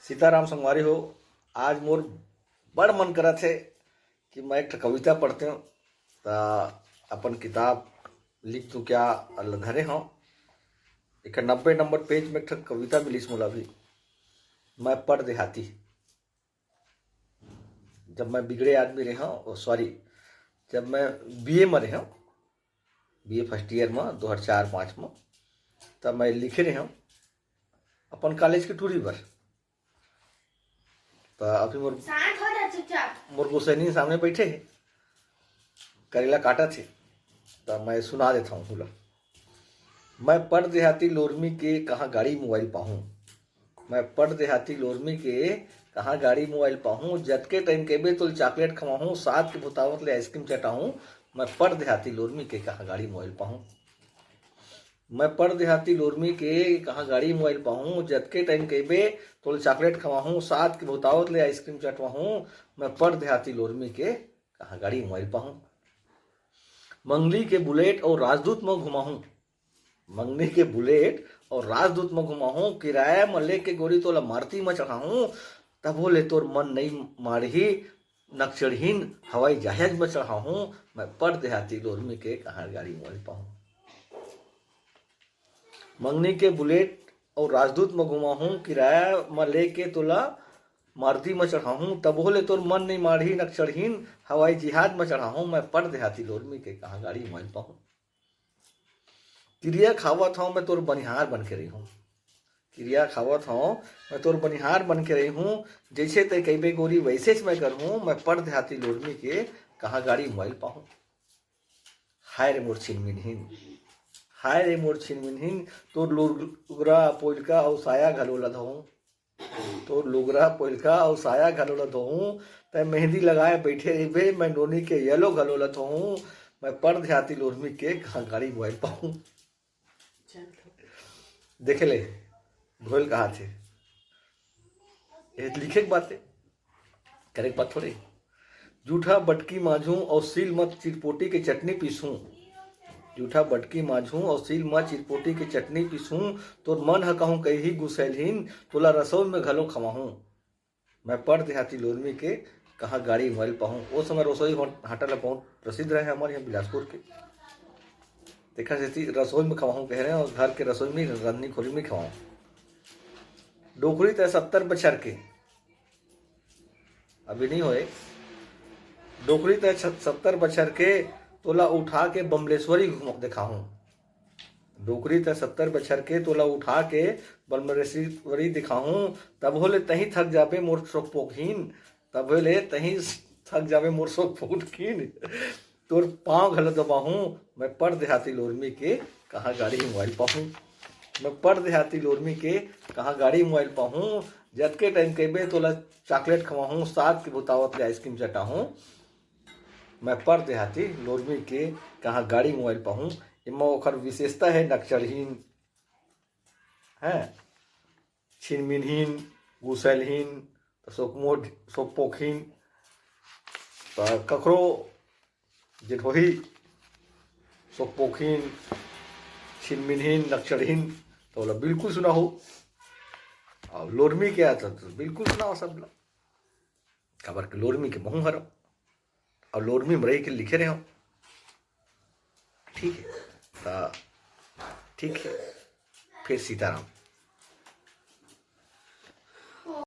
सीताराम संगवारी हो। आज मोर बड़ मन करा थे कि मैं एक कविता पढ़ते हूँ ता अपन किताब लिख तू क्या धरे हूँ। एक 90 नंबर पेज में एक कविता मिलीस मोला भी। मैं पढ़ देहाती। जब मैं बिगड़े आदमी रहा हूँ, सॉरी, जब मैं बीए में रहा हूँ, बीए फर्स्ट ईयर में 2004-05 में, तब मैं लिखे रहा हूँ अपन कॉलेज के टूरी पर। तो अभी मोर गोसैनी सामने बैठे है, करेला काटा थे, तो मैं सुना देता हूँ बोला। मैं पढ़ देहाती लोरमी के कहाँ गाड़ी मोबाइल पाहूँ। मैं पढ़ देहाती लोरमी के कहाँ गाड़ी मोबाइल पाहूँ। जतके टाइम के बे तो चॉकलेट खवाहूँ, साथ के भुतावत ले आइसक्रीम चटाहूँ। मैं पढ़ देहाती लोरमी के कहाँ गाड़ी मोबाइल पाहूँ। मैं पढ़ देहाती लोरमी के कहाँ गाड़ी मोबाइल पाहूँ। जतके टाइम के बे तो चॉकलेट खवाहूँ, साथ के भुतावत ले आइसक्रीम चटवाहूँ। मैं पढ़ देहाती लोरमी के कहाँ गाड़ी मोबाइल पाहूँ। मंगली के बुलेट और राजदूत में घुमाहूँ। मंगनी के बुलेट और राजदूत में घुमाहूँ। किराया में लेके गोरी तोला मारुति में चढ़ाहूँ। तब बोले तोर मन नहीं मारही, नक्सड़हीन हवाई जहाज में चढ़ाहूँ। मैं पढ़ देहाती लोरमी के कहाँ गाड़ी मोबाइल पाहूँ। मंगनी के बुलेट और राजदूत में घुमाहूँ। किराया में लेके तोला मारुति में चढ़ाहूँ। तब बोले तोर मन नहीं मारही, नक्सड़हीन हवाई जहाज में चढ़ाहूँ। मैं पढ़ देहाती लोरमी के कहाँ गाड़ी मोबाइल पाहूँ। क्रिया खावत हूँ मैं तोर बनिहार बन के रही हूँ। क्रिया खावत हूँ मैं तोर बनिहार बन के रही हूँ। जैसे तय कई गोरी वैसे मैं करूँ। मैं पढ़ देहाती लोरमी के कहाँ गाड़ी मोबाइल पाहूँ। हाय रे मोर छिनमिनहीन, हाय रे मोर छिनमिनहीन, तोर लुगरा पोलका और साया घलोला धोऊं। तोर लुगरा पोलका और साया घलोला धोऊं। तय मेहंदी लगाए बैठे रही, मैं नोनी के येलो घलोला धोऊं। मैं पढ़ देहाती लोरमी के कहाँ गाड़ी मोबाइल पाहूँ। देखे ले घोल कहाँ थे, लिखे की बात है, करे की बात थोड़ी। जूठा बटकी मांझूं और सील मत चिरपोटी के चटनी पीसूं। जूठा बटकी मांझूं और सील मत चिरपोटी के चटनी पीसूं। तोर मन ह कहूँ कही गुसैलहीन, तोला रसोई में घलो खवाहूँ। मैं पढ़ देहाती लोरमी के कहाँ गाड़ी मोबाइल पाहूँ। वो समय रसोई होटल बहुत प्रसिद्ध रहे हमारे यहाँ बिलासपुर के। देखा जैसी रसोई में खवाहूँ कह रहे हैं, और घर के रसोई में रंधनी खोली में खवाऊँ। डोकरी तय 70 बछर के, अभी नहीं होए। डोकरी तय 70 बछर के, तोला उठा के बमलेश्वरी दिखाऊं। डोकरी तय 70 बछर के, तोला उठा के बमलेश्वरी दिखाऊं। तब होले तही थक जाबे मोर शोक पोखीन। तब होले तही थक जाबे मोर शोक पोखीन। तोर पाँव घल दबाहूं। मैं पढ़ देहाती लोरमी के कहाँ गाड़ी मोबाइल पाहूँ। मैं पढ़ देहाती लोरमी के कहाँ गाड़ी मोबाइल पाहूँ। जतके टाइम कहबे तोला चॉकलेट खवाहूँ, साथ के भुतावत ले आइसक्रीम चटाहूँ। मैं पढ़ देहाती लोरमी के कहाँ गाड़ी मोबाइल पाहूँ। इमा ओखर विशेषता है नक्सड़हीन, है छिनमिनहीन, गुसैलहीन, शोकपोखहीन। ककरो जे होही शोकपोखहीन, छिनमिनहीन, नक्सड़हीन, तो बोला बिल्कुल सुना हो। और लोरमी क्या था तो बिल्कुल सुना हो सब लोग। खबर के लोरमी के बहु हरो और लोरमी में रही के लिखे रहे हो। ठीक है, ठीक है, फिर सीताराम।